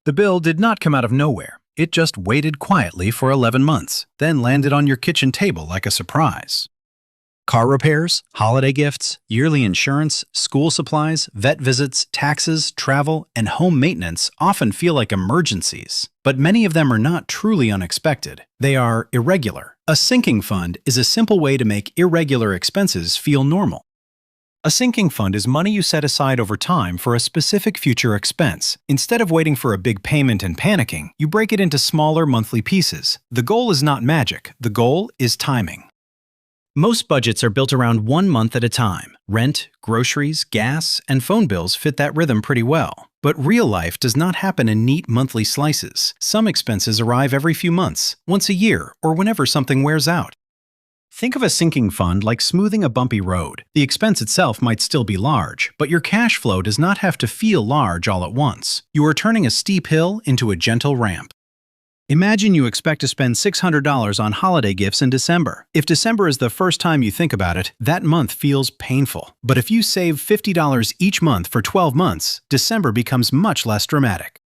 The bill did not come out of nowhere. It just waited quietly for 11 months, then landed on your kitchen table like a surprise. Car repairs, holiday gifts, yearly insurance, school supplies, vet visits, taxes, travel, and home maintenance often feel like emergencies. But many of them are not truly unexpected. They are irregular. A sinking fund is a simple way to make irregular expenses feel normal. A sinking fund is money you set aside over time for a specific future expense. Instead of waiting for a big payment and panicking, you break it into smaller monthly pieces. The goal is not magic. The goal is timing. Most budgets are built around 1 month at a time. Rent, groceries, gas, and phone bills fit that rhythm pretty well. But real life does not happen in neat monthly slices. Some expenses arrive every few months, once a year, or whenever something wears out. Think of a sinking fund like smoothing a bumpy road. The expense itself might still be large, but your cash flow does not have to feel large all at once. You are turning a steep hill into a gentle ramp. Imagine you expect to spend $600 on holiday gifts in December. If December is the first time you think about it, that month feels painful. But if you save $50 each month for 12 months, December becomes much less dramatic.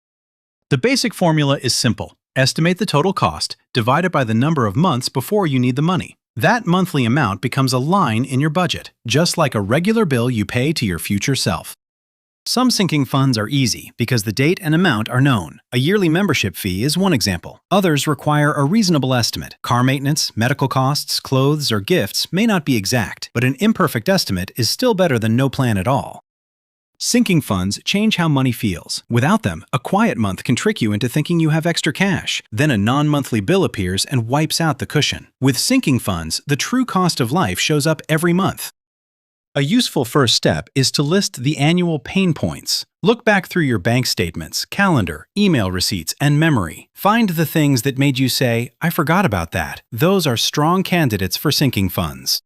The basic formula is simple. Estimate the total cost, divide it by the number of months before you need the money. That monthly amount becomes a line in your budget, just like a regular bill you pay to your future self. Some sinking funds are easy because the date and amount are known. A yearly membership fee is one example. Others require a reasonable estimate. Car maintenance, medical costs, clothes, or gifts may not be exact, but an imperfect estimate is still better than no plan at all. Sinking funds change how money feels. Without them, a quiet month can trick you into thinking you have extra cash. Then a non-monthly bill appears and wipes out the cushion. With sinking funds, the true cost of life shows up every month. A useful first step is to list the annual pain points. Look back through your bank statements, calendar, email receipts, and memory. Find the things that made you say, "I forgot about that." Those are strong candidates for sinking funds.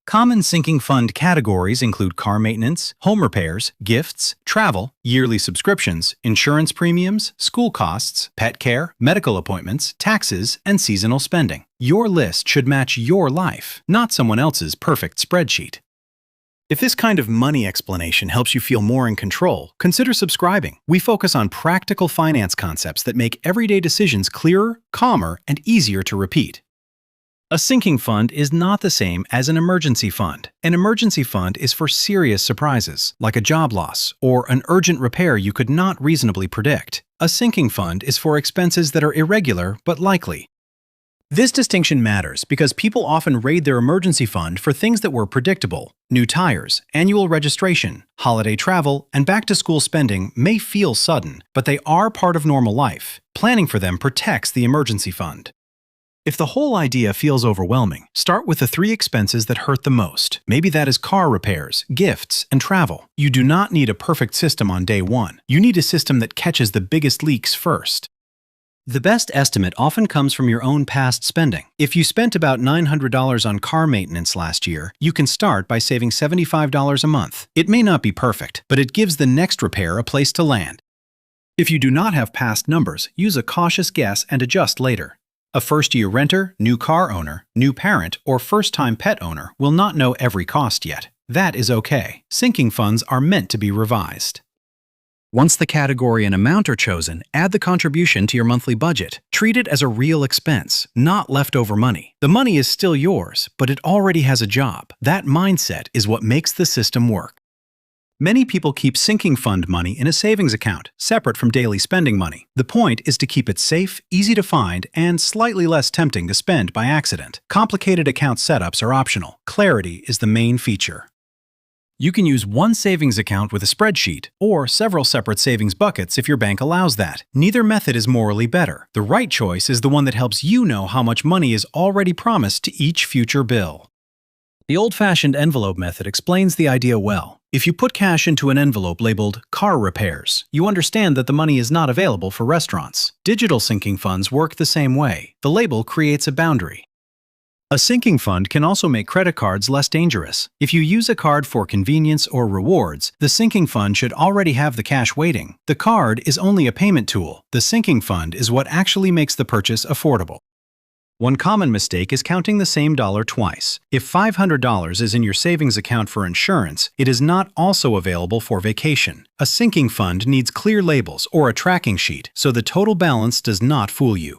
Common sinking fund categories include car maintenance, home repairs, gifts, travel, yearly subscriptions, insurance premiums, school costs, pet care, medical appointments, taxes, and seasonal spending. Your list should match your life, not someone else's perfect spreadsheet. If this kind of money explanation helps you feel more in control, consider subscribing. We focus on practical finance concepts that make everyday decisions clearer, calmer, and easier to repeat. A sinking fund is not the same as an emergency fund. An emergency fund is for serious surprises, like a job loss or an urgent repair you could not reasonably predict. A sinking fund is for expenses that are irregular but likely. This distinction matters because people often raid their emergency fund for things that were predictable. New tires, annual registration, holiday travel, and back-to-school spending may feel sudden, but they are part of normal life. Planning for them protects the emergency fund. If the whole idea feels overwhelming, start with the 3 expenses that hurt the most. Maybe that is car repairs, gifts, and travel. You do not need a perfect system on day 1. You need a system that catches the biggest leaks first. The best estimate often comes from your own past spending. If you spent about $900 on car maintenance last year, you can start by saving $75 a month. It may not be perfect, but it gives the next repair a place to land. If you do not have past numbers, use a cautious guess and adjust later. A first-year renter, new car owner, new parent, or first-time pet owner will not know every cost yet. That is okay. Sinking funds are meant to be revised. Once the category and amount are chosen, add the contribution to your monthly budget. Treat it as a real expense, not leftover money. The money is still yours, but it already has a job. That mindset is what makes the system work. Many people keep sinking fund money in a savings account, separate from daily spending money. The point is to keep it safe, easy to find, and slightly less tempting to spend by accident. Complicated account setups are optional. Clarity is the main feature. You can use one savings account with a spreadsheet, or several separate savings buckets if your bank allows that. Neither method is morally better. The right choice is the one that helps you know how much money is already promised to each future bill. The old-fashioned envelope method explains the idea well. If you put cash into an envelope labeled car repairs, you understand that the money is not available for restaurants. Digital sinking funds work the same way. The label creates a boundary. A sinking fund can also make credit cards less dangerous. If you use a card for convenience or rewards, the sinking fund should already have the cash waiting. The card is only a payment tool. The sinking fund is what actually makes the purchase affordable. One common mistake is counting the same dollar twice. If $500 is in your savings account for insurance, it is not also available for vacation. A sinking fund needs clear labels or a tracking sheet, so the total balance does not fool you.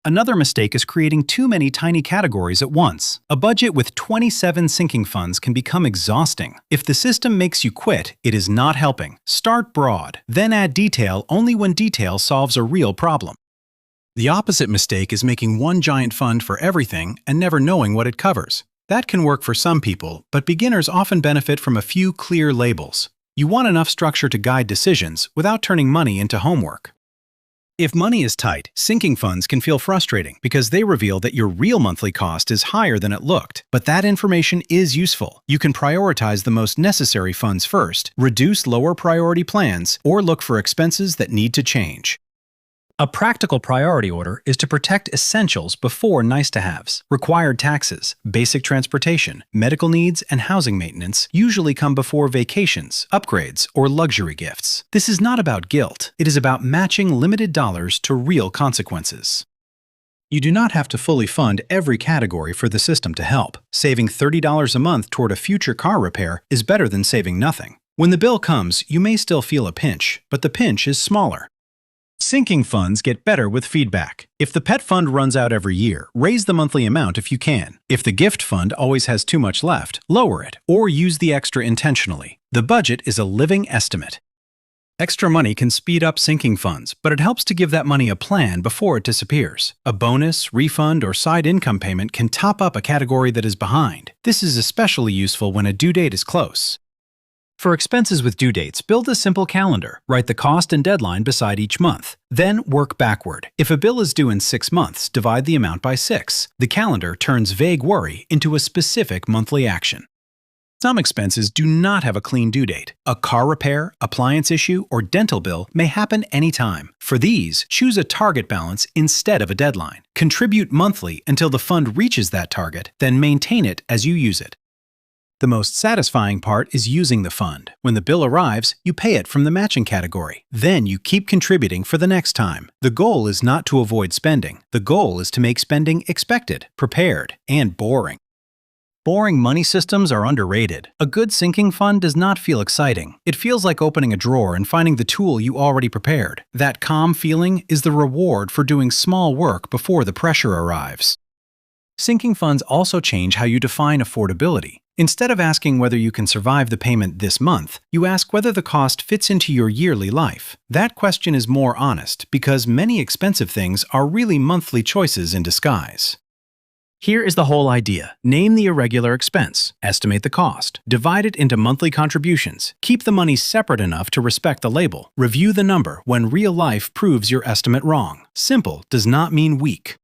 Another mistake is creating too many tiny categories at once. A budget with 27 sinking funds can become exhausting. If the system makes you quit, it is not helping. Start broad, then add detail only when detail solves a real problem. The opposite mistake is making one giant fund for everything and never knowing what it covers. That can work for some people, but beginners often benefit from a few clear labels. You want enough structure to guide decisions without turning money into homework. If money is tight, sinking funds can feel frustrating because they reveal that your real monthly cost is higher than it looked. But that information is useful. You can prioritize the most necessary funds first, reduce lower priority plans, or look for expenses that need to change. A practical priority order is to protect essentials before nice-to-haves. Required taxes, basic transportation, medical needs, and housing maintenance usually come before vacations, upgrades, or luxury gifts. This is not about guilt. It is about matching limited dollars to real consequences. You do not have to fully fund every category for the system to help. Saving $30 a month toward a future car repair is better than saving nothing. When the bill comes, you may still feel a pinch, but the pinch is smaller. Sinking funds get better with feedback. If the pet fund runs out every year, raise the monthly amount if you can. If the gift fund always has too much left, lower it, or use the extra intentionally. The budget is a living estimate. Extra money can speed up sinking funds, but it helps to give that money a plan before it disappears. A bonus, refund, or side income payment can top up a category that is behind. This is especially useful when a due date is close. For expenses with due dates, build a simple calendar. Write the cost and deadline beside each month. Then work backward. If a bill is due in 6 months, divide the amount by 6. The calendar turns vague worry into a specific monthly action. Some expenses do not have a clean due date. A car repair, appliance issue, or dental bill may happen anytime. For these, choose a target balance instead of a deadline. Contribute monthly until the fund reaches that target, then maintain it as you use it. The most satisfying part is using the fund. When the bill arrives, you pay it from the matching category. Then you keep contributing for the next time. The goal is not to avoid spending. The goal is to make spending expected, prepared, and boring. Boring money systems are underrated. A good sinking fund does not feel exciting. It feels like opening a drawer and finding the tool you already prepared. That calm feeling is the reward for doing small work before the pressure arrives. Sinking funds also change how you define affordability. Instead of asking whether you can survive the payment this month, you ask whether the cost fits into your yearly life. That question is more honest because many expensive things are really monthly choices in disguise. Here is the whole idea. Name the irregular expense, estimate the cost, divide it into monthly contributions, keep the money separate enough to respect the label, review the number when real life proves your estimate wrong. Simple does not mean weak.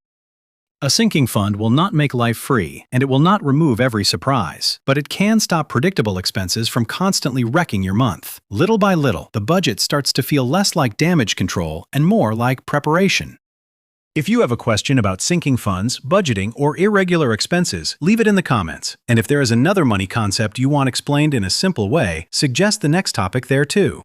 A sinking fund will not make life free, and it will not remove every surprise, but it can stop predictable expenses from constantly wrecking your month. Little by little, the budget starts to feel less like damage control and more like preparation. If you have a question about sinking funds, budgeting, or irregular expenses, leave it in the comments. And if there is another money concept you want explained in a simple way, suggest the next topic there too.